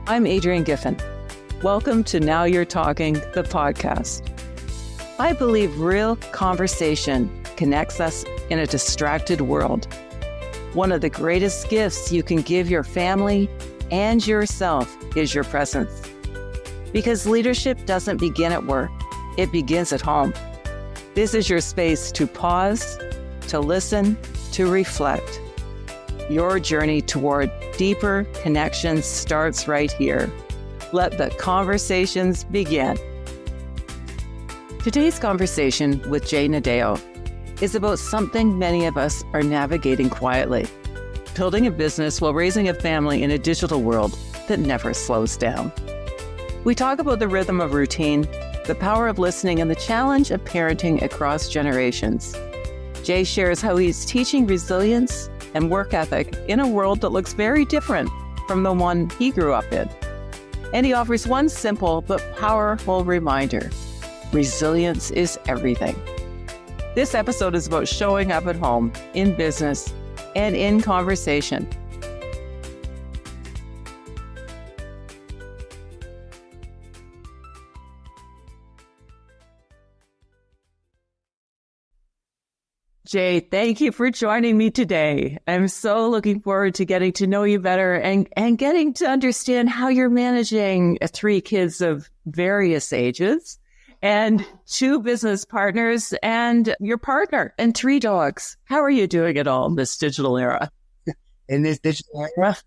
I'm Adrienne Giffen. Welcome to Now You're Talking, the podcast. I believe real conversation connects us in a distracted world. One of the greatest gifts you can give your family and yourself is your presence. Because leadership doesn't begin at work, it begins at home. This is your space to pause, to listen, to reflect. Your journey toward deeper connections starts right here. Let the conversations begin. Today's conversation with Naddeo is about something many of us are navigating quietly. Building a business while raising a family in a digital world that never slows down. We talk about the rhythm of routine, the power of listening, and the challenge of parenting across generations. Jay shares how he's teaching resilience and work ethic in a world that looks very different from the one he grew up in. And he offers one simple but powerful reminder: resilience is everything. This episode is about showing up at home, in business, and in conversation. Jay, thank you for joining me today. I'm so looking forward to getting to know you better and getting to understand how you're managing 3 kids of various ages and 2 business partners and your partner and 3 dogs. How are you doing it all in this digital era? In this digital era?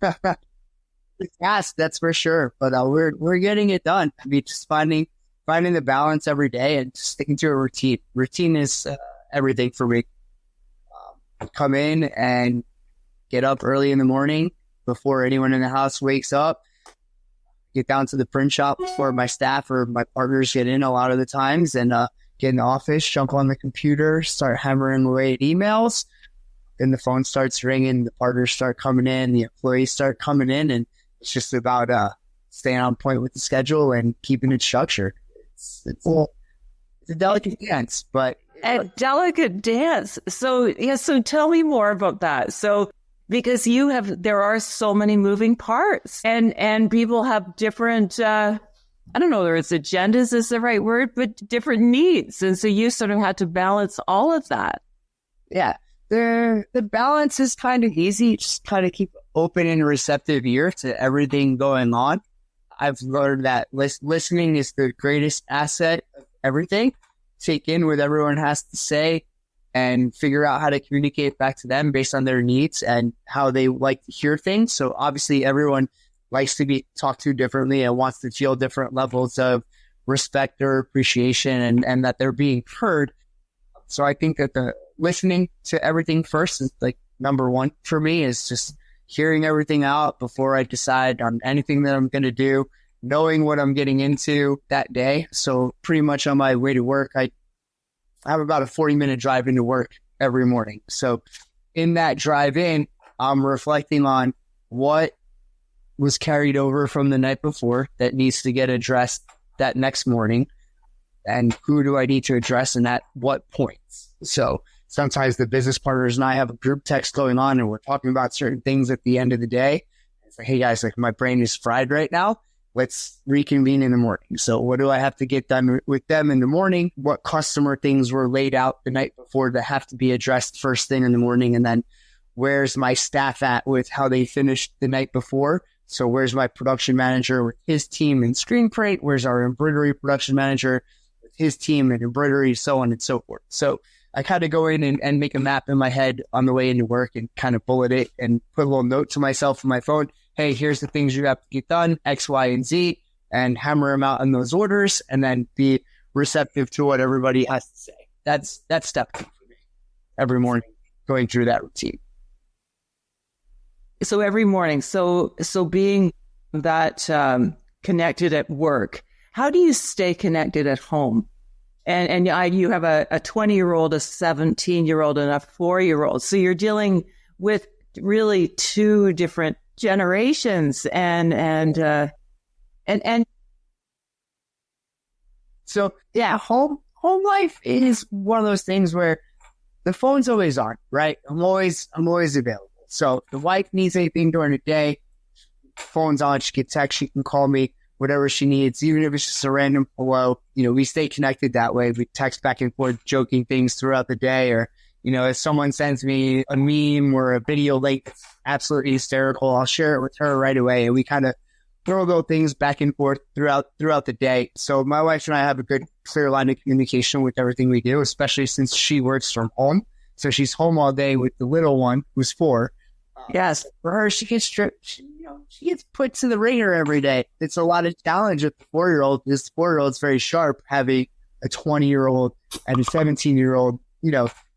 It's fast, that's for sure. But we're getting it done. I mean, just finding the balance every day and just sticking to a routine. Routine is everything for me. Come in and get up early in the morning before anyone in the house wakes up. Get down to the print shop before my staff or my partners get in a lot of the times, and get in the office, jump on the computer, start hammering away at emails. Then the phone starts ringing, the partners start coming in, the employees start coming in, and it's just about staying on point with the schedule and keeping it structured. It's a delicate dance, but a delicate dance. So tell me more about that. So, because there are so many moving parts and people have different, I don't know whether it's agendas is the right word, but different needs. And so you sort of had to balance all of that. Yeah. The balance is kind of easy. Just kind of keep open and receptive ear to everything going on. I've learned that listening is the greatest asset of everything. Take in what everyone has to say and figure out how to communicate back to them based on their needs and how they like to hear things. So obviously everyone likes to be talked to differently and wants to feel different levels of respect or appreciation and that they're being heard. So I think that the listening to everything first is like number one for me, is just hearing everything out before I decide on anything that I'm going to do. Knowing what I'm getting into that day. So pretty much on my way to work, I have about a 40-minute drive into work every morning. So in that drive in, I'm reflecting on what was carried over from the night before that needs to get addressed that next morning, and who do I need to address and at what points. So sometimes the business partners and I have a group text going on and we're talking about certain things at the end of the day. It's like, hey guys, like my brain is fried right now. Let's reconvene in the morning. So what do I have to get done with them in the morning? What customer things were laid out the night before that have to be addressed first thing in the morning? And then where's my staff at with how they finished the night before? So where's my production manager with his team in screen print? Where's our embroidery production manager with his team in embroidery, so on and so forth. So I kind of go in and make a map in my head on the way into work and kind of bullet it and put a little note to myself on my phone. Hey, here's the things you have to get done, X, Y, and Z, and hammer them out in those orders, and then be receptive to what everybody has to say. That's step 2 for me every morning, going through that routine. So every morning, so being that connected at work, how do you stay connected at home? And you have a 20-year-old, a 17-year-old, and a 4-year-old. So you're dealing with really 2 different generations and so yeah, home life is one of those things where the phone's always on, right? I'm always available. So if the wife needs anything during the day, phone's on, she can text, she can call me, whatever she needs, even if it's just a random hello. We stay connected that way. We text back and forth, joking things throughout the day, or, if someone sends me a meme or a video link that's absolutely hysterical, I'll share it with her right away. And we kind of throw those things back and forth throughout the day. So my wife and I have a good, clear line of communication with everything we do, especially since she works from home. So she's home all day with the little one, who's 4. Yes. For her, she gets stripped. She gets put to the ringer every day. It's a lot of challenge with the 4-year-old. This 4-year-old's very sharp, having a 20-year-old and a 17-year-old,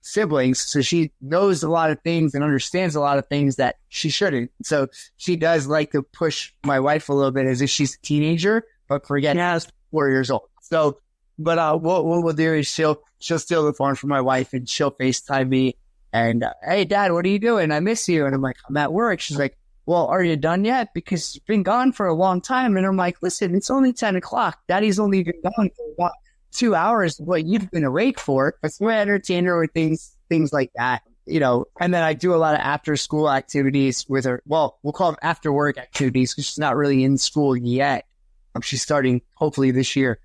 siblings. So she knows a lot of things and understands a lot of things that she shouldn't. So she does like to push my wife a little bit as if she's a teenager, but forget she's 4 years old. So, but what we'll do is she'll steal the phone from my wife and she'll FaceTime me. And, hey, Dad, what are you doing? I miss you. And I'm like, I'm at work. She's like, well, are you done yet? Because you've been gone for a long time. And I'm like, listen, it's only 10 o'clock. Daddy's only been gone for about 2 hours. What you've been awake for. That's my entertainer with things like that, And then I do a lot of after school activities with her. Well, we'll call them after work activities because she's not really in school yet. She's starting hopefully this year.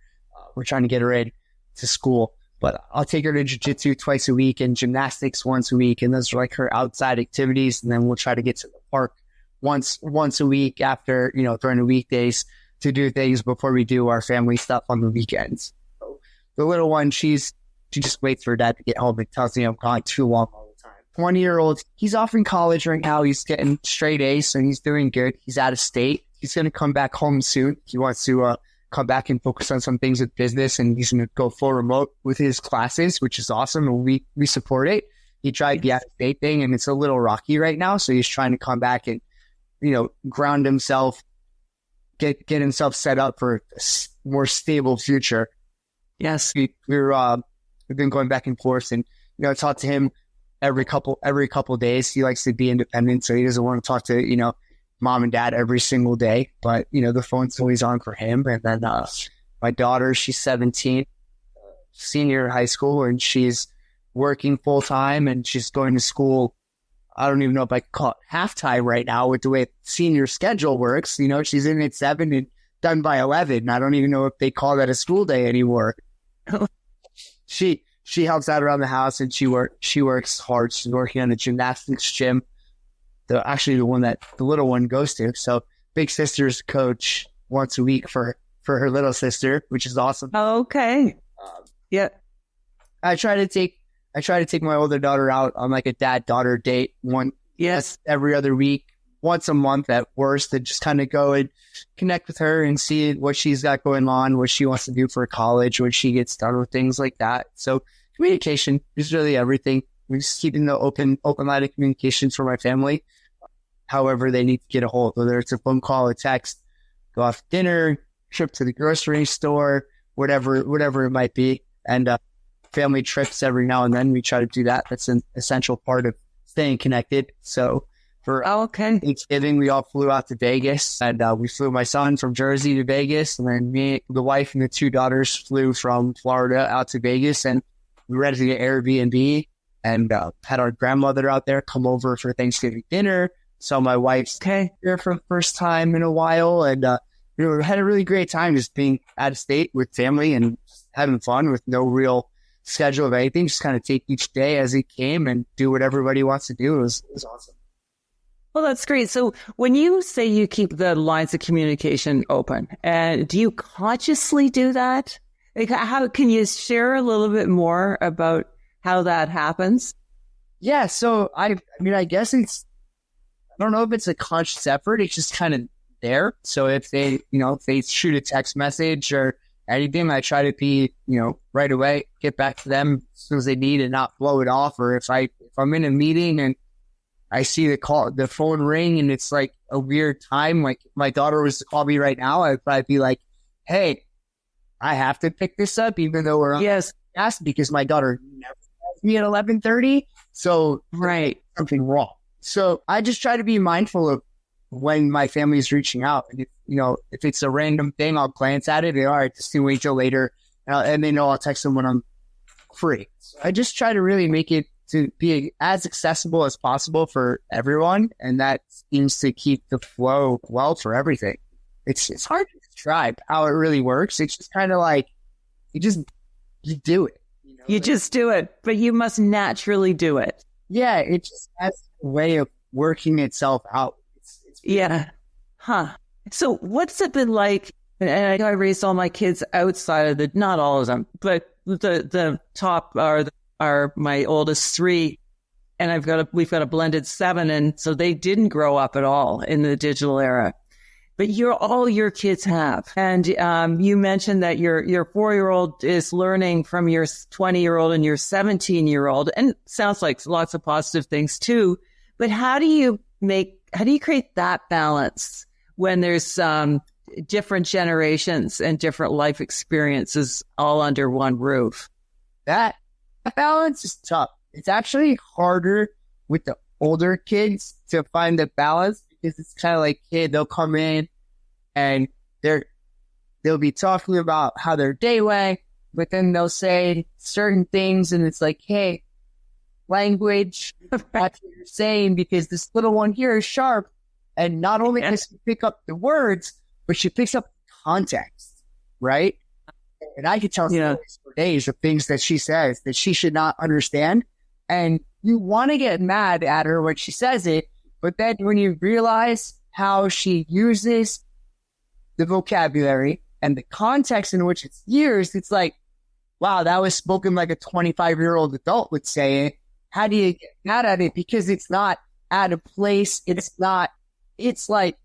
We're trying to get her in to school. But I'll take her to jiu-jitsu twice a week and gymnastics once a week. And those are like her outside activities. And then we'll try to get to the park once a week after, during the weekdays to do things before we do our family stuff on the weekends. So the little one, she just waits for Dad to get home and tells me I'm gone too long all the time. 20-year-old, he's off in college right now. He's getting straight A's, so he's doing good. He's out of state. He's going to come back home soon. He wants to come back and focus on some things with business, and he's going to go full remote with his classes, which is awesome, and we support it. He tried the out-of-state thing, and it's a little rocky right now, so he's trying to come back and, ground himself, get himself set up for a more stable future. Yes. We've been going back and forth, and, talk to him every couple days. He likes to be independent, so he doesn't want to talk to, Mom and Dad every single day, but the phone's always on for him. And then my daughter, she's 17, senior in high school, and she's working full time, and she's going to school. I don't even know if I could call it half-time right now with the way senior schedule works. She's in at 7 and done by 11. I don't even know if they call that a school day anymore. She helps out around the house, and she works hard. She's working on the gymnastics gym. The one that the little one goes to. So big sister's coach once a week for her little sister, which is awesome. Okay. Yeah. I try to take my older daughter out on like a dad-daughter date every other week, once a month at worst, to just kind of go and connect with her and see what she's got going on, what she wants to do for college, when she gets done with things like that. So communication is really everything. We're just keeping the open line of communications for my family. However they need to get a hold, whether it's a phone call, a text, go off to dinner, trip to the grocery store, whatever it might be. And family trips every now and then. We try to do that. That's an essential part of staying connected. So for Thanksgiving, we all flew out to Vegas, and we flew my son from Jersey to Vegas. And then me, the wife, and the 2 daughters flew from Florida out to Vegas, and we rented an Airbnb and had our grandmother out there come over for Thanksgiving dinner. So my wife's here for the first time in a while, and we had a really great time just being out of state with family and having fun with no real schedule of anything. Just kind of take each day as it came and do what everybody wants to do. It was awesome. Well, that's great. So when you say you keep the lines of communication open, do you consciously do that? Like, how can you share a little bit more about how that happens? Yeah. So I guess I don't know if it's a conscious effort. It's just kind of there. So if they shoot a text message or anything, I try to be, right away, get back to them as soon as they need and not blow it off. Or if I'm in a meeting and I see the phone ring and it's like a weird time, like if my daughter was to call me right now, I'd probably be like, hey, I have to pick this up, even though we're on podcast, because my daughter never calls me at 11:30. So something wrong. So I just try to be mindful of when my family is reaching out. And if it's a random thing, I'll glance at it and all right, just wait till later. And they know I'll text them when I'm free. So I just try to really make it to be as accessible as possible for everyone. And that seems to keep the flow well for everything. It's hard to describe how it really works. It's just kind of like, you do it. You just do it, but you must naturally do it. Yeah, it just has a way of working itself out. Yeah. Huh. So what's it been like? And I know I raised all my kids outside of not all of them, but the top are my oldest three, and we've got a blended 7, and so they didn't grow up at all in the digital era. But all your kids have. And you mentioned that your 4-year-old is learning from your 20-year-old and your 17-year-old, and sounds like lots of positive things too. But how do you create that balance when there's different generations and different life experiences all under one roof? That balance is tough. It's actually harder with the older kids to find the balance, because it's kind of like, they'll come in and they'll be talking about how their day went, but then they'll say certain things and it's like, hey, language, that's what you're saying, because this little one here is sharp, and not only does she pick up the words, but she picks up context, right? And I could tell stories for days of things that she says that she should not understand, and you want to get mad at her when she says it, but then when you realize how she uses the vocabulary and the context in which it's used, it's like, wow, that was spoken like a 25-year-old adult would say it. How do you get mad at it? Because it's not out of place. It's like,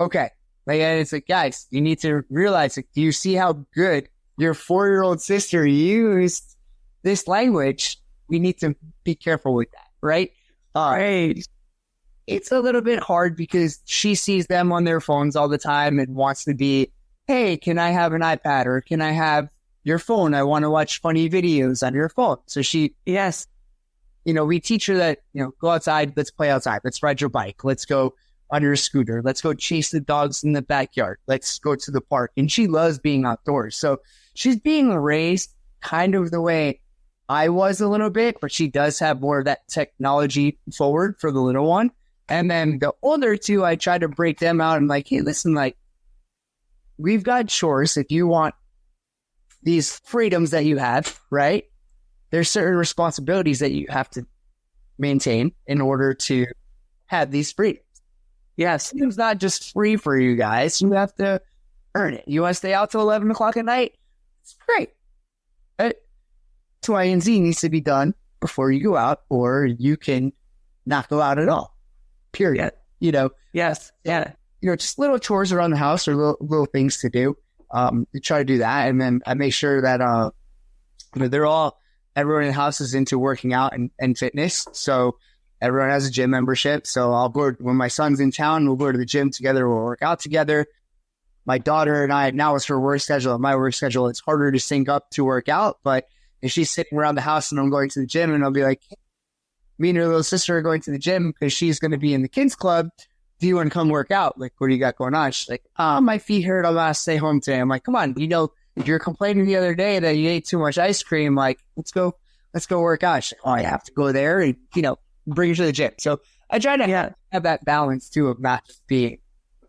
okay. Like, and it's like, guys, you need to realize, like, do you see how good your 4-year-old sister used this language? We need to be careful with that, right? Right. It's a little bit hard because she sees them on their phones all the time and wants to be, hey, can I have an iPad, or can I have your phone? I want to watch funny videos on your phone. So yes, we teach her that, go outside, let's play outside, let's ride your bike, let's go on your scooter, let's go chase the dogs in the backyard, let's go to the park. And she loves being outdoors. So she's being raised kind of the way I was a little bit, but she does have more of that technology forward for the little one. And then the older two, I try to break them out and like, hey, listen, like, we've got chores. If you want these freedoms that you have, right? There's certain responsibilities that you have to maintain in order to have these freedoms. Yes. It's not just free for you guys. You have to earn it. You want to stay out till 11 o'clock at night? It's great. X, Y, and Z needs to be done before you go out, or you can not go out at all. Period. Yes. Yeah. Just little chores around the house, or little things to do. You try to do that, and then I make sure that everyone in the house is into working out and fitness. So everyone has a gym membership. So I'll go when my son's in town. We'll go to the gym together. We'll work out together. My daughter and I, now it's her work schedule and my work schedule. It's harder to sync up to work out, but if she's sitting around the house and I'm going to the gym, and I'll be like, hey, me and her little sister are going to the gym because she's going to be in the kids club. Do you want to come work out? Like, what do you got going on? She's like, my feet hurt. I'm going to stay home today. I'm like, come on, you're complaining the other day that you ate too much ice cream. Like, let's go work out. She's like, oh, I have to go there and, bring her to the gym. So I try to have that balance too, of not just being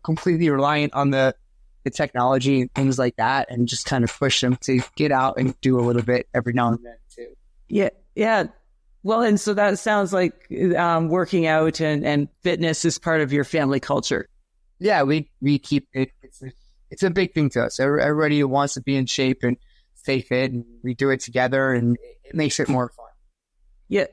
completely reliant on the technology and things like that, and just kind of push them to get out and do a little bit every now and then too. Yeah. Yeah. Well, and so that sounds like working out and fitness is part of your family culture. Yeah, we keep it. It's a big thing to us. Everybody wants to be in shape and stay fit, and we do it together, and it makes it more fun. Yeah.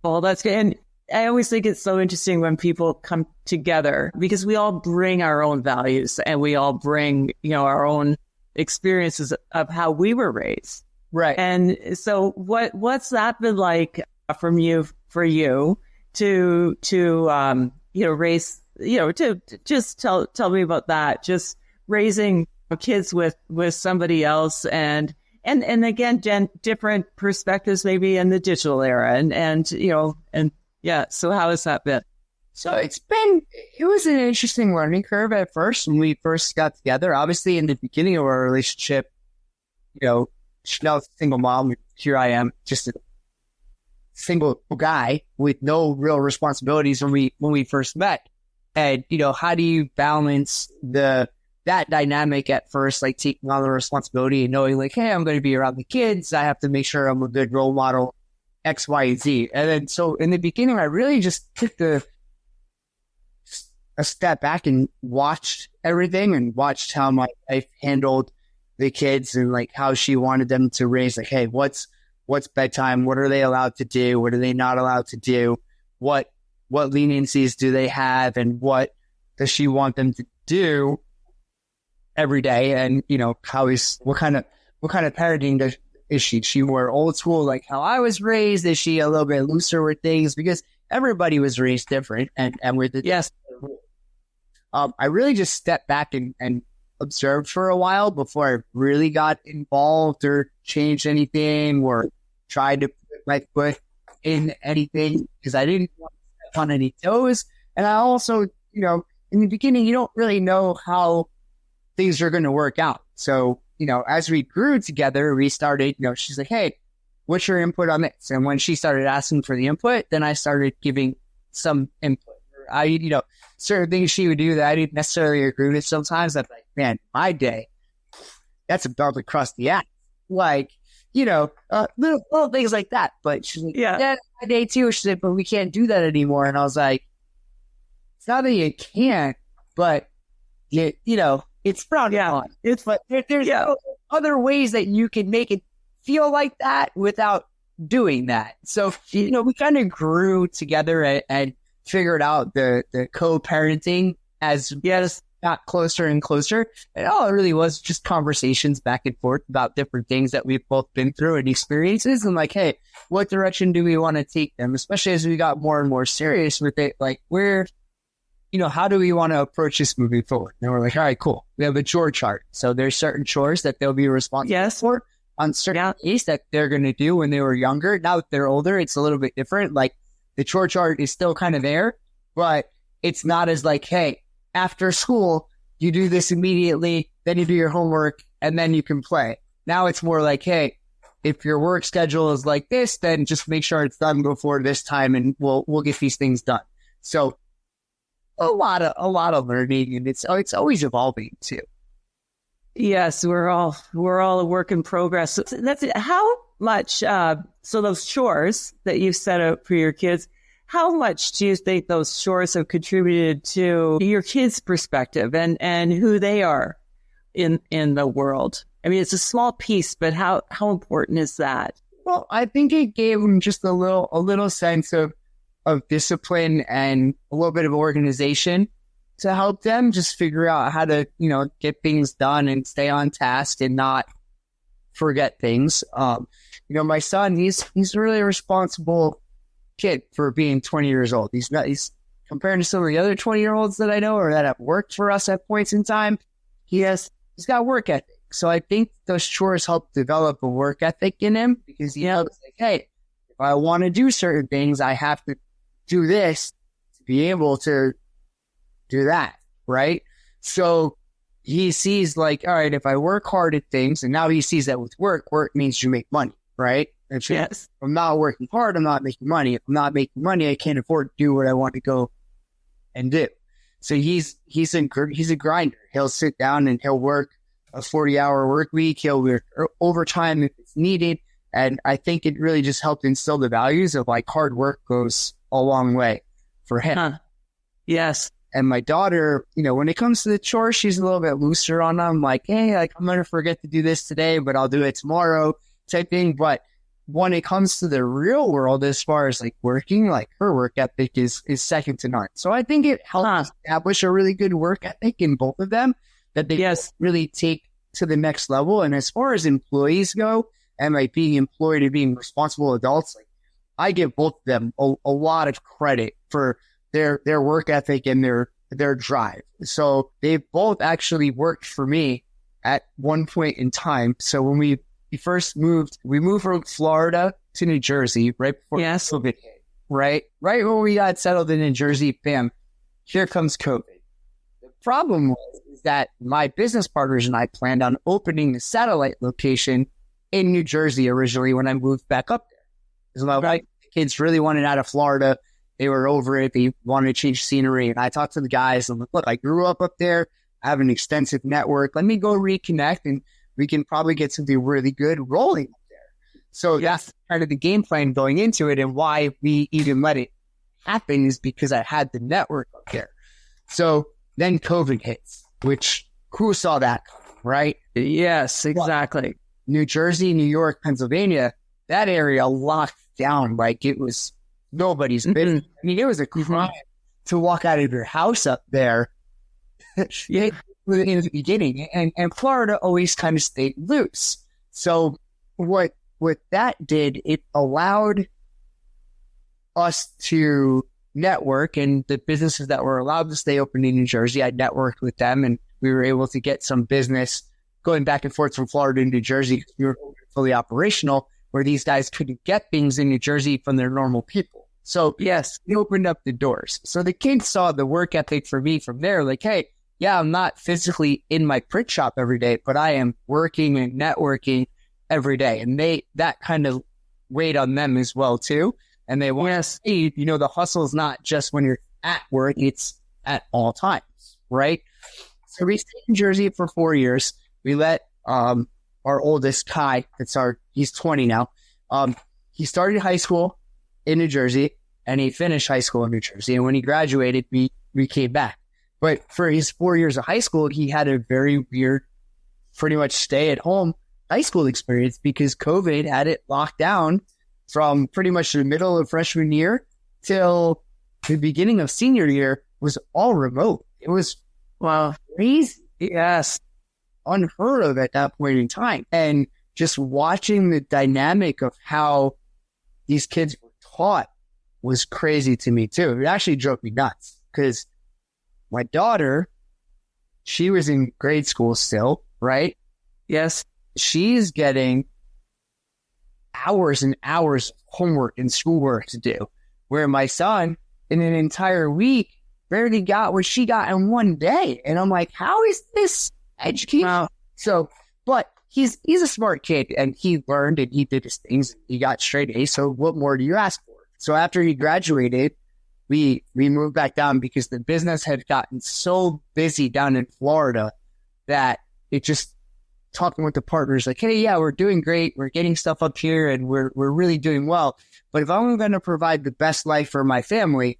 Well, that's good. And I always think it's so interesting when people come together, because we all bring our own values and we all bring, our own experiences of how we were raised. Right. And so what's that been like for you to raise, to just tell me about that, just raising kids with somebody else, and again, different perspectives maybe in the digital era, and so how has that been? So it was an interesting learning curve at first when we first got together. Obviously, in the beginning of our relationship, Chanel's a single mom. Here I am, just single guy with no real responsibilities when we first met. And, how do you balance that dynamic at first, like taking on the responsibility and knowing like, hey, I'm going to be around the kids. I have to make sure I'm a good role model, X, Y, and Z. And then, so in the beginning, I really just took a step back and watched everything and watched how my wife handled the kids and like how she wanted them to raise, like, hey, what's bedtime? What are they allowed to do? What are they not allowed to do? What leniencies do they have? And what does she want them to do every day? And, what kind of parenting is she? Is she more old school, like how I was raised? Is she a little bit looser with things? Because everybody was raised different. And with it, yes, I really just stepped back and observed for a while before I really got involved or changed anything or tried to put my foot in anything because I didn't want to step on any toes. And I also, in the beginning, you don't really know how things are going to work out. So, as we grew together, we started, she's like, hey, what's your input on this? And when she started asking for the input, then I started giving some input. Certain things she would do that I didn't necessarily agree with sometimes. I'm like, man, my day, that's a belt across the ass. Like, little things like that. But she's like, yeah, my day too. She said, but we can't do that anymore. And I was like, it's not that you can't, but it's frowned on. But there's other ways that you can make it feel like that without doing that. So, we kind of grew together and figured out the co-parenting as got closer and closer. And all it really was just conversations back and forth about different things that we've both been through and experiences. And like, hey, what direction do we want to take them? Especially as we got more and more serious with it. Like, how do we want to approach this moving forward? And we're like, all right, cool. We have a chore chart. So there's certain chores that they'll be responsible for on certain days that they're going to do when they were younger. Now that they're older, it's a little bit different. Like, the chore chart is still kind of there, but it's not as like, hey, after school, you do this immediately, then you do your homework, and then you can play. Now it's more like, hey, if your work schedule is like this, then just make sure it's done before this time, and we'll get these things done. So a lot of learning, and it's always evolving too. Yes, we're all a work in progress. So that's it. How much? So those chores that you've set up for your kids, how much do you think those chores have contributed to your kids' perspective and who they are in the world? I mean, it's a small piece, but how important is that? Well, I think it gave them just a little sense of discipline and a little bit of organization to help them just figure out how to, get things done and stay on task and not forget things. My son, he's a really responsible kid for being 20 years old. He's compared to some of the other 20-year-olds that I know or that have worked for us at points in time. He's got work ethic. So I think those chores help develop a work ethic in him because he knows like, hey, if I want to do certain things, I have to do this to be able to do that, right? So he sees like, all right, if I work hard at things, and now he sees that with work means you make money, right? And so yes. If I'm not working hard, I'm not making money. If I'm not making money, I can't afford to do what I want to go and do. So he's a grinder. He'll sit down and he'll work a 40-hour work week. He'll work overtime if it's needed. And I think it really just helped instill the values of like hard work goes a long way for him. Huh. Yes. And my daughter, when it comes to the chores, she's a little bit looser on them. Like, hey, I'm going to forget to do this today, but I'll do it tomorrow type thing. But when it comes to the real world, as far as like working, like her work ethic is second to none. So I think it helps establish a really good work ethic in both of them that they really take to the next level. And as far as employees go and like being employed and being responsible adults, like I give both of them a lot of credit for their work ethic and their drive. So they've both actually worked for me at one point in time. So when we first moved, we moved from Florida to New Jersey right before COVID hit, right? Right when we got settled in New Jersey, bam, here comes COVID. The problem was that my business partners and I planned on opening the satellite location in New Jersey originally when I moved back up there. Because my wife kids really wanted out of Florida. They were over it. They wanted to change scenery. And I talked to the guys and look, I grew up there. I have an extensive network. Let me go reconnect and we can probably get something really good rolling up there. So that's kind of the game plan going into it. And why we even let it happen is because I had the network up there. So then COVID hits, which who saw that coming, right? Yes, exactly. Well, New Jersey, New York, Pennsylvania, that area locked down like it was nobody's business. I mean, it was a crime to walk out of your house up there in the beginning. And Florida always kind of stayed loose. So what that did, it allowed us to network, and the businesses that were allowed to stay open in New Jersey, I networked with them and we were able to get some business going back and forth from Florida to New Jersey because we were fully operational, where these guys couldn't get things in New Jersey from their normal people. So yes, we opened up the doors. So the kids saw the work ethic for me from there, like, hey, yeah, I'm not physically in my print shop every day, but I am working and networking every day. And that kind of weighed on them as well too. And they want to see, the hustle is not just when you're at work, it's at all times, right? So we stayed in Jersey for 4 years. We let our oldest, Kai, he's 20 now. He started high school in New Jersey and he finished high school in New Jersey. And when he graduated, we came back. But for his 4 years of high school, he had a very weird, pretty much stay at home high school experience because COVID had it locked down from pretty much the middle of freshman year till the beginning of senior year was all remote. It was crazy. Yes. Unheard of at that point in time. And just watching the dynamic of how these kids were taught was crazy to me too. It actually drove me nuts because my daughter, she was in grade school still, right? Yes. She's getting hours and hours of homework and schoolwork to do, where my son in an entire week barely got what she got in one day. And I'm like, how is this education? Wow. So, but he's a smart kid and he learned and he did his things. He got straight A's. So what more do you ask for? So after he graduated, we moved back down because the business had gotten so busy down in Florida that it just talking with the partners like, hey, yeah, we're doing great. We're getting stuff up here and we're really doing well. But if I'm going to provide the best life for my family,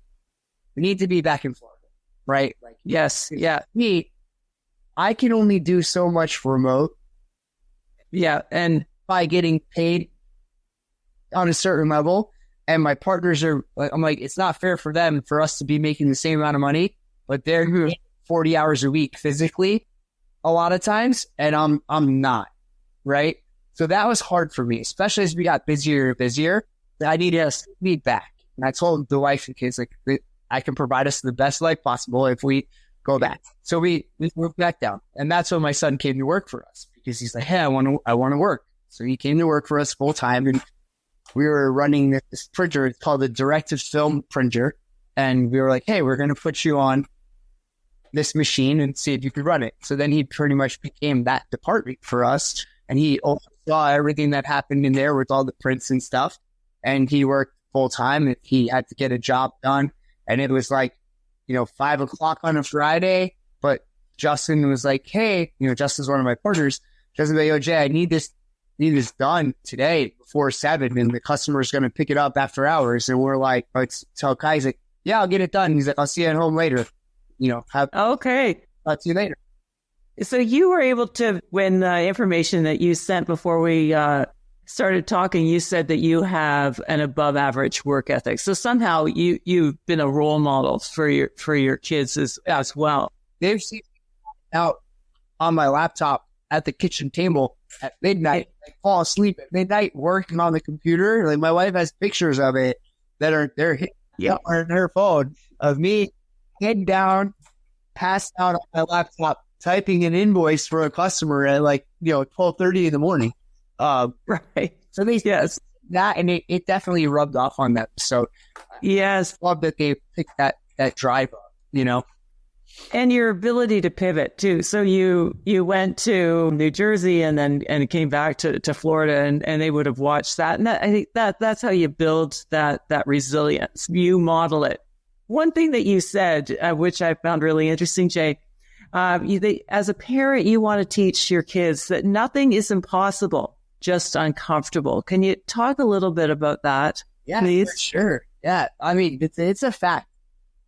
we need to be back in Florida, right? Like, yes. Yeah. I can only do so much remote. Yeah. And by getting paid on a certain level, and my partners are like, I'm like, it's not fair for them, for us to be making the same amount of money, but they're 40 hours a week physically a lot of times. And I'm not, right? So that was hard for me, especially as we got busier and busier. I need to be back. And I told the wife and kids, like, I can provide us the best life possible if we go back. So we moved back down. And that's when my son came to work for us because he's like, hey, I want to work. So he came to work for us full time. And we were running this printer. It's called a directed film printer. And we were like, hey, we're going to put you on this machine and see if you could run it. So then he pretty much became that department for us. And he also saw everything that happened in there with all the prints and stuff. And he worked full time and he had to get a job done. And it was like, 5 o'clock on a Friday. But Justin was like, hey, Justin's one of my partners. Justin's like, yo, Jay, I need this done today before 7. And the customer's going to pick it up after hours. And we're like, tell Kai's like, yeah, I'll get it done. He's like, I'll see you at home later. Okay. I'll see you later. So you were able to, when the information that you sent before we started talking, you said that you have an above average work ethic. So somehow you've been a role model for your kids as well. They've seen me out on my laptop at the kitchen table at midnight. I fall asleep at midnight working on the computer. Like my wife has pictures of it that are on her phone of me head down, passed out on my laptop, typing an invoice for a customer at 12:30 in the morning. Right. So they that, and it definitely rubbed off on them. So yes, love that they picked that drive up. And your ability to pivot too. So you went to New Jersey and came back to Florida, and they would have watched that. And I think that's how you build that resilience. You model it. One thing that you said, which I found really interesting, Jay, as a parent, you want to teach your kids that nothing is impossible, just uncomfortable. Can you talk a little bit about that, please? For sure. Yeah. I mean, it's a fact.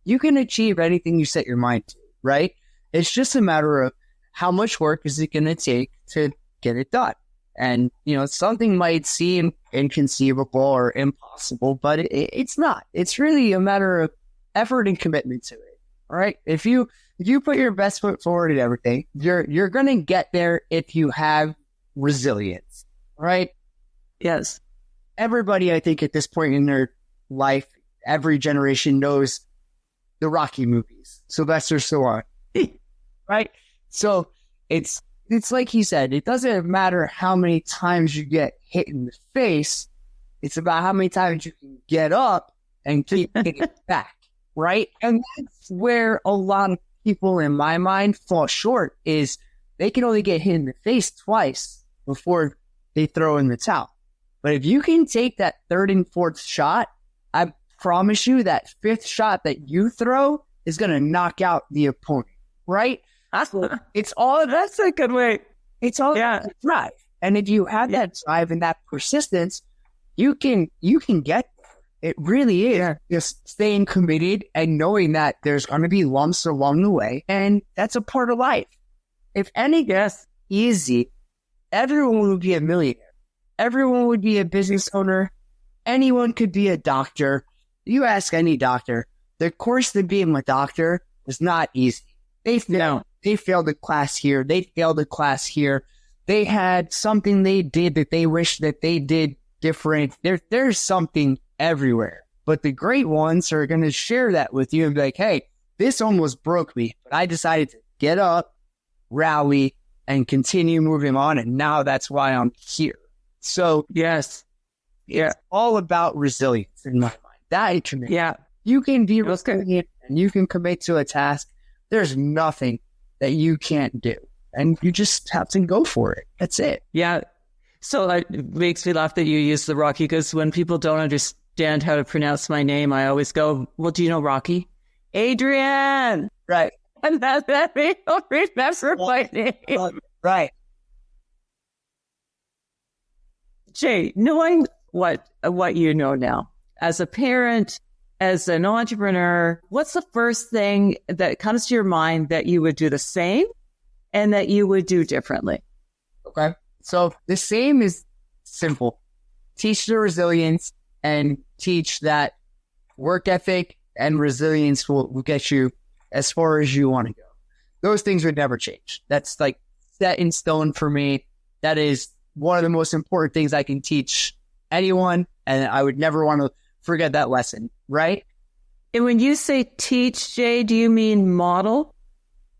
You can achieve anything you set your mind to, right? It's just a matter of how much work is it going to take to get it done. And, something might seem inconceivable or impossible, but it's not. It's really a matter of effort and commitment to it. All right. If you put your best foot forward in everything, you're going to get there if you have resilience, right? Yes. Everybody, I think, at this point in their life, every generation knows the Rocky movies, Sylvester Stallone, right? So it's like he said, it doesn't matter how many times you get hit in the face. It's about how many times you can get up and keep hitting back, right? And that's where a lot of people in my mind fall short, is they can only get hit in the face twice before they throw in the towel. But if you can take that third and fourth shot, I promise you that fifth shot that you throw is going to knock out the opponent, right? It's all, that's a good way. It's all about drive. And if you have that drive and that persistence, you can get there. It really is just staying committed and knowing that there's going to be lumps along the way. And that's a part of life. If anything is easy, everyone would be a millionaire. Everyone would be a business owner. Anyone could be a doctor. You ask any doctor, the course to being a doctor is not easy. They failed a class here. They failed a class here. They had something they did that they wish that they did different. There's something everywhere. But the great ones are going to share that with you and be like, hey, this almost broke me, but I decided to get up, rally, and continue moving on. And now that's why I'm here. So yes, it's all about resilience in my mind. That commitment. Yeah. You can be resilient and you can commit to a task. There's nothing that you can't do. And you just have to go for it. That's it. Yeah. So it makes me laugh that you use the Rocky, because when people don't understand how to pronounce my name, I always go, well, do you know Rocky? Adrian. Right. And that they don't remember my name. Right. Jay, knowing what you know now, as a parent, as an entrepreneur, what's the first thing that comes to your mind that you would do the same and that you would do differently? Okay. So the same is simple. Teach the resilience and teach that work ethic and resilience will get you as far as you want to go. Those things would never change. That's like set in stone for me. That is one of the most important things I can teach anyone. And I would never want to forget that lesson, right? And when you say teach, Jay, do you mean model?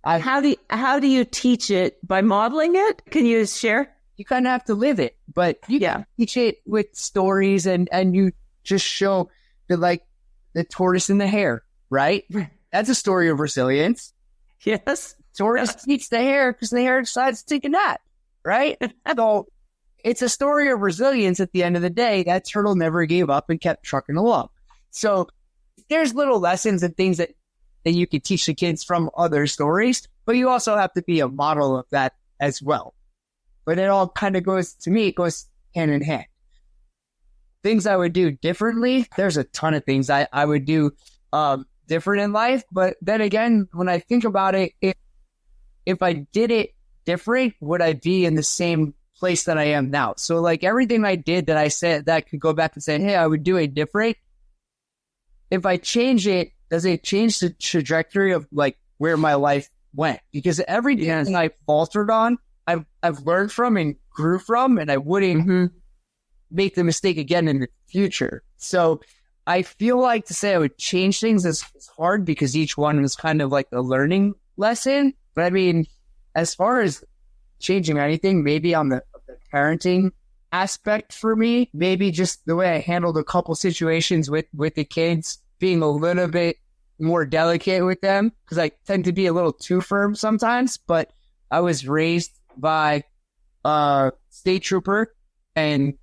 How do you teach it? By modeling it? Can you share? You kind of have to live it, but you can teach it with stories and you just show the tortoise and the hare, right? That's a story of resilience. Yes. Tortoise eats the hare because the hare decides to take a nap, right? So it's a story of resilience at the end of the day. That turtle never gave up and kept trucking along. So there's little lessons and things that you can teach the kids from other stories, but you also have to be a model of that as well. But it all kind of goes hand in hand. Things I would do differently, there's a ton of things I would do different in life. But then again, when I think about it, if I did it different, would I be in the same place that I am now? So like everything I did that I said that I could go back and say, hey, I would do it different. If I change it, does it change the trajectory of like where my life went? Because everything I faltered on, I've learned from and grew from, and I wouldn't make the mistake again in the future. So I feel like to say I would change things is hard because each one was kind of like a learning lesson. But I mean, as far as changing anything, maybe on the parenting aspect for me, maybe just the way I handled a couple situations with the kids, being a little bit more delicate with them because I tend to be a little too firm sometimes. But I was raised by a state trooper and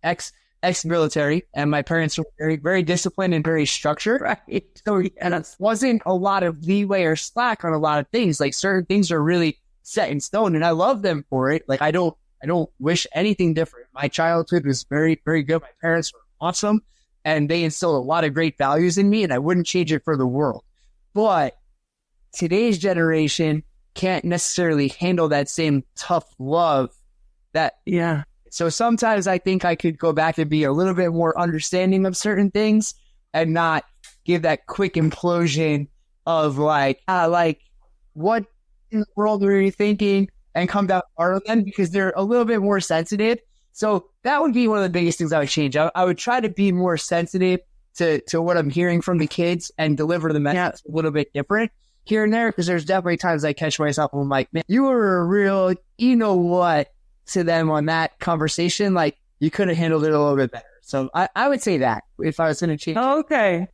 ex-military, and my parents were very, very disciplined and very structured. Right. So it wasn't a lot of leeway or slack on a lot of things. Like certain things are really set in stone, and I love them for it. Like I don't wish anything different. My childhood was very, very good. My parents were awesome, and they instilled a lot of great values in me, and I wouldn't change it for the world. But today's generation can't necessarily handle that same tough love that, yeah. So sometimes I think I could go back and be a little bit more understanding of certain things and not give that quick implosion of like what in the world were you thinking, and come down hard on them because they're a little bit more sensitive. So that would be one of the biggest things I would change. I would try to be more sensitive to what I'm hearing from the kids and deliver the message a little bit different here and there, because there's definitely times I catch myself and I'm like, man, you were a real, you know what, to them on that conversation. Like you could have handled it a little bit better. So I would say that if I was going to change. Okay.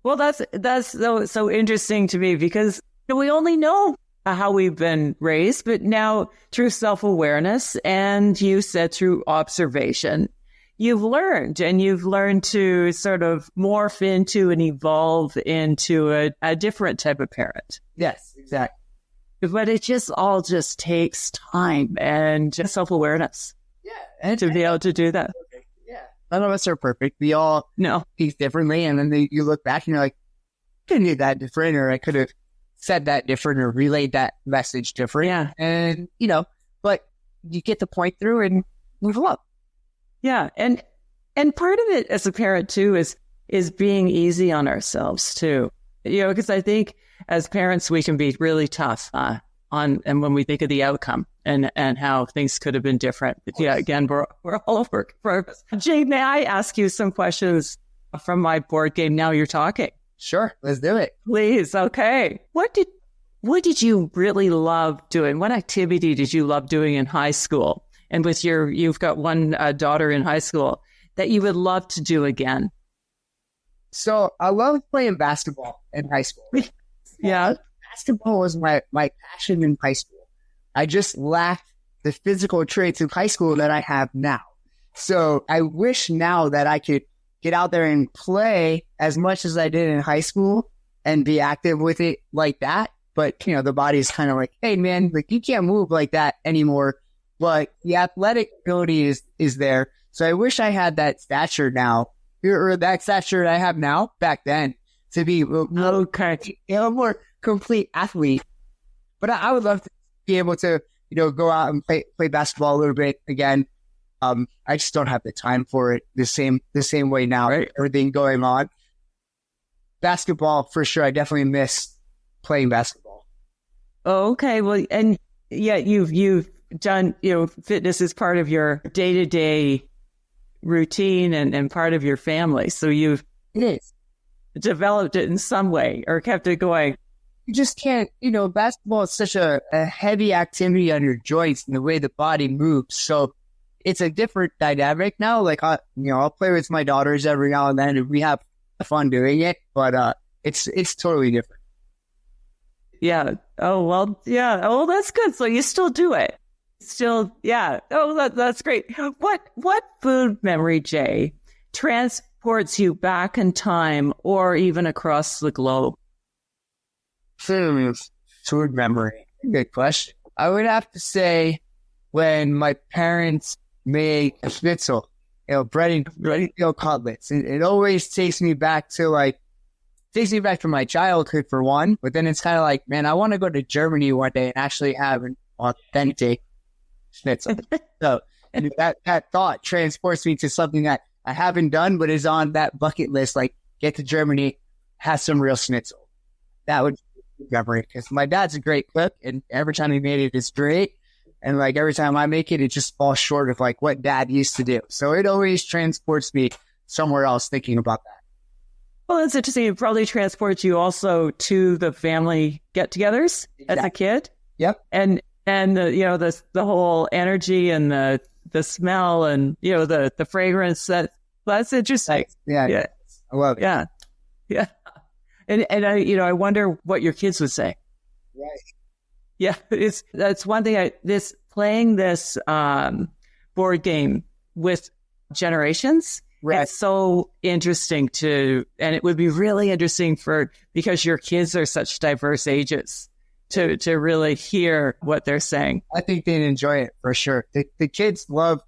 Well, that's so interesting to me because we only know how we've been raised, but now through self-awareness and you said through observation, you've learned to sort of morph into and evolve into a different type of parent. Yes, exactly. But it just takes time and self-awareness. Yeah. And to be able to do that. Yeah. None of us are perfect. We all speak differently. And then you look back and you're like, I could do that different, or I could have said that different or relayed that message different. Yeah. And, but you get the point through and move along. Yeah. And part of it as a parent too is being easy on ourselves too. Because I think as parents, we can be really tough and when we think of the outcome and how things could have been different. But yeah, again, we're all over purpose. Jay, may I ask you some questions from my board game? Now you're talking. Sure, let's do it. Please. Okay. What did you really love doing? What activity did you love doing in high school? And with you've got one daughter in high school that you would love to do again. So I loved playing basketball in high school. Yeah. Basketball was my passion in high school. I just lacked the physical traits of high school that I have now. So I wish now that I could get out there and play as much as I did in high school and be active with it like that. But, the body's kind of like, hey, man, like you can't move like that anymore. But the athletic ability is there. So I wish I had that stature now, or that stature I have now back then to be a more complete athlete. But I would love to be able to, go out and play basketball a little bit again. I just don't have the time for it the same way now. Right? Everything going on. Basketball for sure. I definitely miss playing basketball. Oh, okay. Well, and yeah, you've done, fitness is part of your day-to-day routine and part of your family. So it is developed it in some way or kept it going. You just can't, basketball is such a heavy activity on your joints and the way the body moves. So it's a different dynamic now. Like, I'll play with my daughters every now and then and we have fun doing it, but it's totally different. Yeah. Oh, well, yeah. Oh, that's good. So you still do it. Still, yeah. Oh, that's great. What food memory, Jay, transports you back in time or even across the globe? Food memory. Good question. I would have to say when my parents made a schnitzel, bread and cutlets. It always takes me back to my childhood for one, but then it's kind of like, man, I want to go to Germany one day and actually have an authentic schnitzel. So and that thought transports me to something that I haven't done, but is on that bucket list. Like, get to Germany, have some real schnitzel. That would be a memory because my dad's a great cook, and every time he made it, it's great. And like every time I make it, it just falls short of like what dad used to do. So it always transports me somewhere else thinking about that. Well, that's interesting. It probably transports you also to the family get-togethers as a kid. Yep. And the whole energy and the smell and the fragrance that's interesting. Yeah. I love it. Yeah. And I wonder what your kids would say. Right. Yeah, that's one thing. Playing this board game with generations. Right. It's so interesting and it would be really interesting because your kids are such diverse ages to really hear what they're saying. I think they'd enjoy it for sure. The kids love,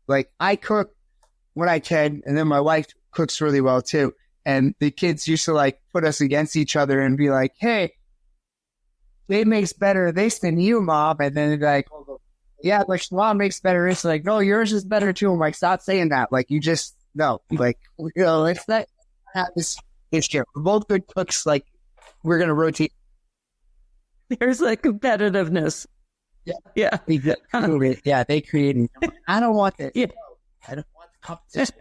like, I cook when I can, and then my wife cooks really well too. And the kids used to like put us against each other and be like, hey, they makes better this than you, Mom. And then they'd be like, oh, yeah, but Mom makes better this. Like, no, yours is better too. I'm like, stop saying that. Like, you just, no. Like, it's not this year. We're both good cooks. Like, we're going to rotate. There's like competitiveness. Yeah. Yeah, they created it. I don't want this. Yeah. I don't want the competition.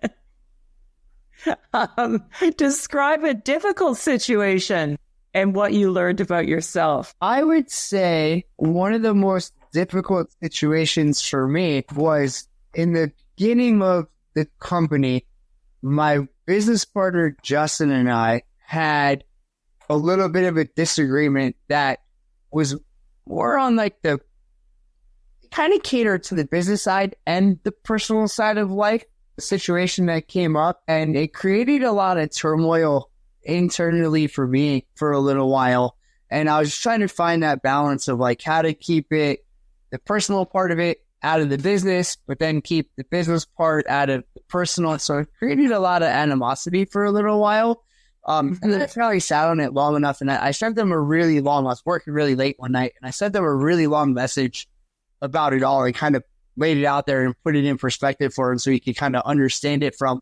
Describe a difficult situation and what you learned about yourself. I would say one of the most difficult situations for me was in the beginning of the company. My business partner, Justin, and I had a little bit of a disagreement that was more on like the kind of catered to the business side and the personal side of life. The situation that came up, and it created a lot of turmoil internally for me for a little while. And I was trying to find that balance of like how to keep it, the personal part of it, out of the business, but then keep the business part out of the personal. So it created a lot of animosity for a little while. And then I finally sat on it long enough, and I sent them I was working really late one night, and I sent them a really long message about it all and kind of laid it out there and put it in perspective for him so he could kind of understand it from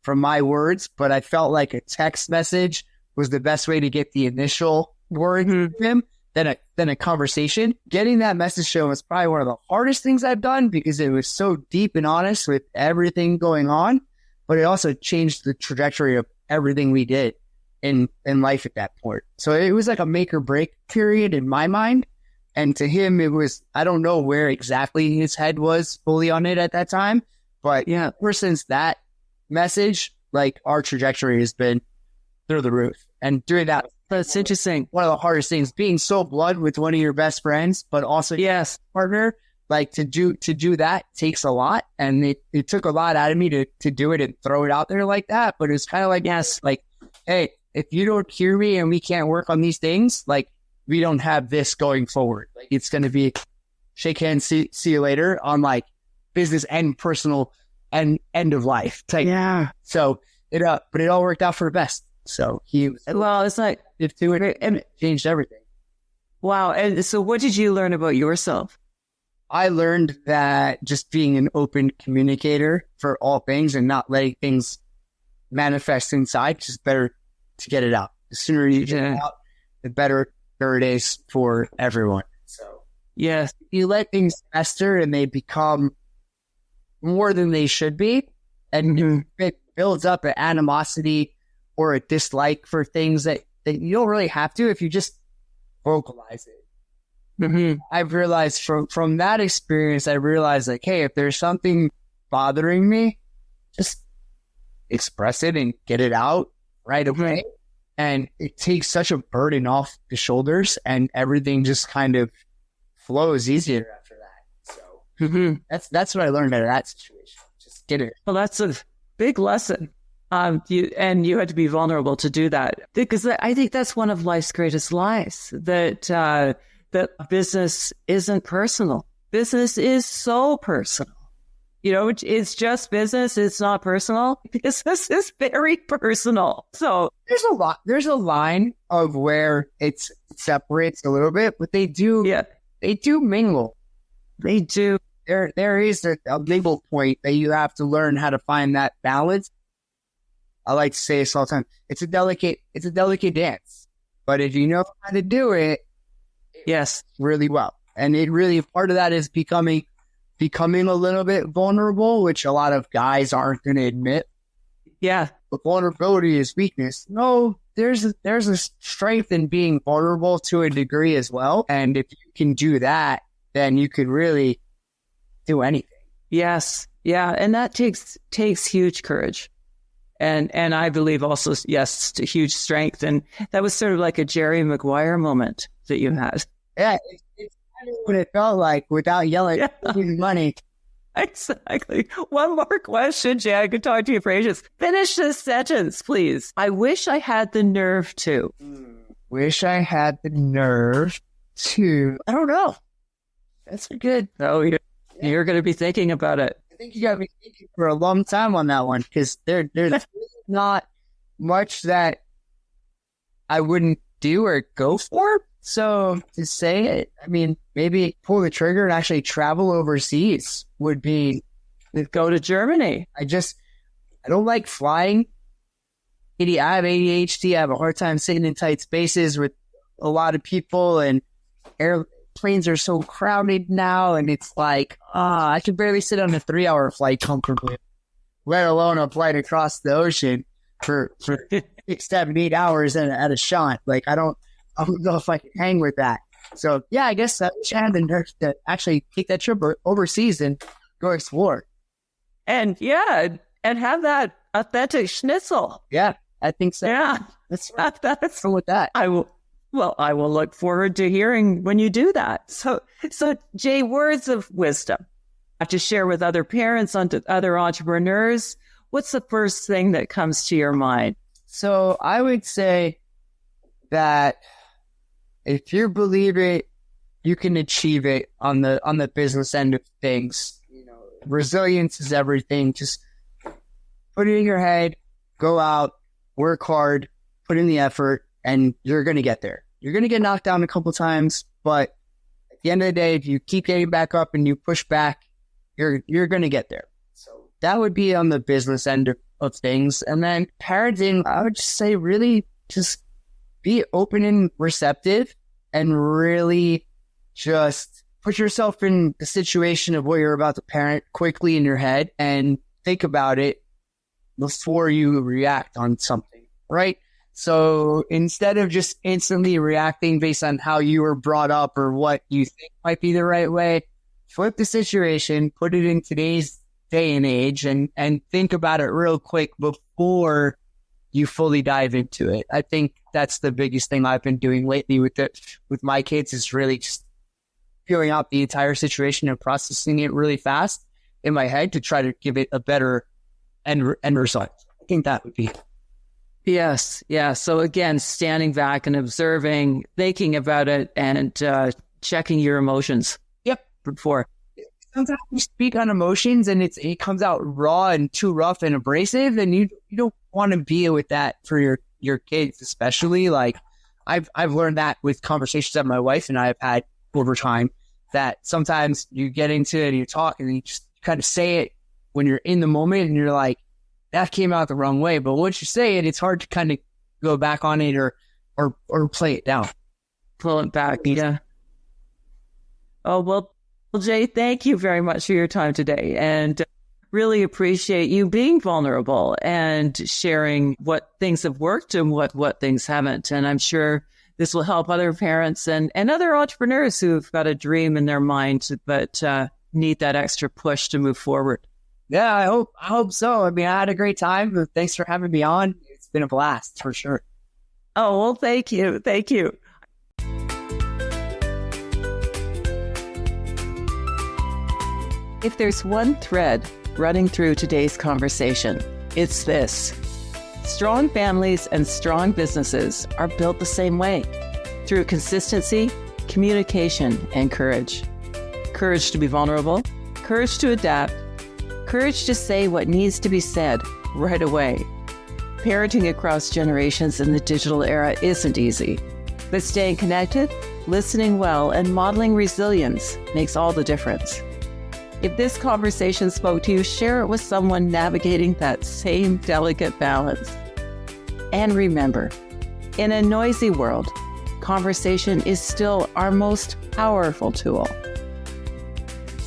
my words. But I felt like a text message was the best way to get the initial word from him than a conversation. Getting that message to him was probably one of the hardest things I've done because it was so deep and honest with everything going on, but it also changed the trajectory of everything we did in life at that point. So it was like a make or break period in my mind. And to him, it was, I don't know where exactly his head was fully on it at that time. But yeah, ever since that message, like our trajectory has been through the roof. And doing that, that's interesting. One of the hardest things, being so blunt with one of your best friends, but also your partner, like to do that takes a lot. And it took a lot out of me to do it and throw it out there like that. But it's kind of like, like, hey, if you don't hear me and we can't work on these things, like, we don't have this going forward. Like, it's going to be shake hands, see you later on like business and personal and end of life type. Yeah. So but it all worked out for the best. So it's like it changed everything. Wow. And so what did you learn about yourself? I learned that just being an open communicator for all things and not letting things manifest inside, just better to get it out. The sooner you get it out, the better it is for everyone. So yes, you let things fester and they become more than they should be, and it builds up an animosity or a dislike for things that you don't really have to if you just vocalize it. I've realized from that experience, I realized like, hey, if there's something bothering me, just express it and get it out right away. And it takes such a burden off the shoulders, and everything just kind of flows easier after that. So that's what I learned out of that situation. Just get it. Well, that's a big lesson. You had to be vulnerable to do that, because I think that's one of life's greatest lies, that business isn't personal. Business is so personal. It's just business. It's not personal. Business is very personal. So there's a line of where it separates a little bit, but they do mingle. They do. There is a label point that you have to learn how to find that balance. I like to say this all the time. It's a delicate dance, but if you know how to do it, yes, really well. And it really, part of that is becoming a little bit vulnerable, which a lot of guys aren't going to admit. Yeah. But vulnerability is weakness. No, there's a strength in being vulnerable to a degree as well. And if you can do that, then you could really do anything. Yes. Yeah. And that takes huge courage. And I believe also, yes, a huge strength. And that was sort of like a Jerry Maguire moment that you had. Yeah, it's kind of what it felt like without yelling money. Exactly. One more question, Jay. I could talk to you for ages. Finish this sentence, please. I wish I had the nerve to. Wish I had the nerve to. I don't know. That's good. Oh, you're going to be thinking about it. I think you got to be thinking for a long time on that one, because there's not much that I wouldn't do or go for. So to say it, I mean, maybe pull the trigger and actually travel overseas would be. Go to Germany. I don't like flying. I have ADHD. I have a hard time sitting in tight spaces with a lot of people, and airplanes are so crowded now. And it's like, I could barely sit on a 3-hour flight comfortably, let alone a flight across the ocean for 6, 7, 8 hours at a shot. Like, I don't know if I can hang with that. So yeah, I guess I wish I had the nerve to actually take that trip overseas and go explore. And have that authentic schnitzel. Yeah, I think so. Yeah, that's with that. I will look forward to hearing when you do that. So Jay, words of wisdom to share with other parents, other entrepreneurs. What's the first thing that comes to your mind? So I would say that if you believe it, you can achieve it on the business end of things. You know, resilience is everything. Just put it in your head, go out, work hard, put in the effort, and you're going to get there. You're going to get knocked down a couple times, but at the end of the day, if you keep getting back up and you push back, you're going to get there. So that would be on the business end of things. And then parenting, I would just say really just be open and receptive, and really just put yourself in the situation of what you're about to parent quickly in your head and think about it before you react on something, right? So instead of just instantly reacting based on how you were brought up or what you think might be the right way, flip the situation, put it in today's day and age, and think about it real quick before you fully dive into it. I think that's the biggest thing I've been doing lately with my kids, is really just feeling out the entire situation and processing it really fast in my head to try to give it a better end result. I think that would be. Yes. Yeah. So again, standing back and observing, thinking about it, and checking your emotions. Yep. Before. Sometimes you speak on emotions and it comes out raw and too rough and abrasive, and you don't want to be with that for your kids, especially. Like I've learned that with conversations that my wife and I have had over time, that sometimes you get into it and you talk and you just kind of say it when you're in the moment and you're like, that came out the wrong way. But once you say it, it's hard to kind of go back on it or play it down. Pull it back. Yeah. Oh, well, Jay, thank you very much for your time today, and really appreciate you being vulnerable and sharing what things have worked and what things haven't. And I'm sure this will help other parents and other entrepreneurs who've got a dream in their mind but need that extra push to move forward. Yeah, I hope so. I mean, I had a great time. Thanks for having me on. It's been a blast for sure. Oh, well, thank you. Thank you. If there's one thread running through today's conversation, it's this. Strong families and strong businesses are built the same way, through consistency, communication, and courage. Courage to be vulnerable, courage to adapt, courage to say what needs to be said right away. Parenting across generations in the digital era isn't easy, but staying connected, listening well, and modeling resilience makes all the difference. If this conversation spoke to you, share it with someone navigating that same delicate balance. And remember, in a noisy world, conversation is still our most powerful tool.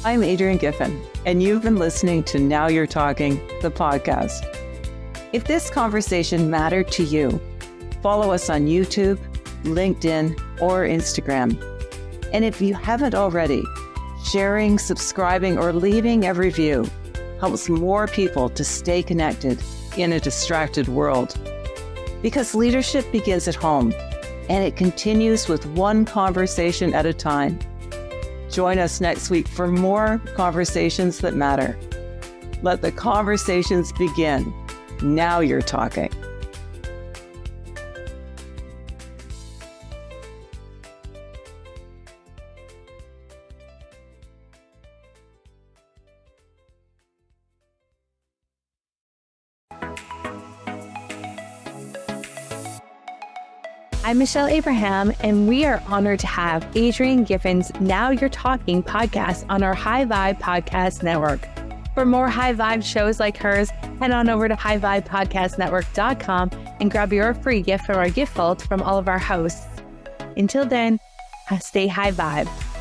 I'm Adrienne Giffen, and you've been listening to Now You're Talking, the podcast. If this conversation mattered to you, follow us on YouTube, LinkedIn, or Instagram. And if you haven't already, sharing, subscribing, or leaving a review helps more people to stay connected in a distracted world. Because leadership begins at home, and it continues with one conversation at a time. Join us next week for more conversations that matter. Let the conversations begin. Now you're talking. I'm Michelle Abraham, and we are honored to have Adrian Giffen's Now You're Talking podcast on our High Vibe Podcast Network. For more high vibe shows like hers, head on over to highvibepodcastnetwork.com and grab your free gift from our gift vault from all of our hosts. Until then, stay high vibe.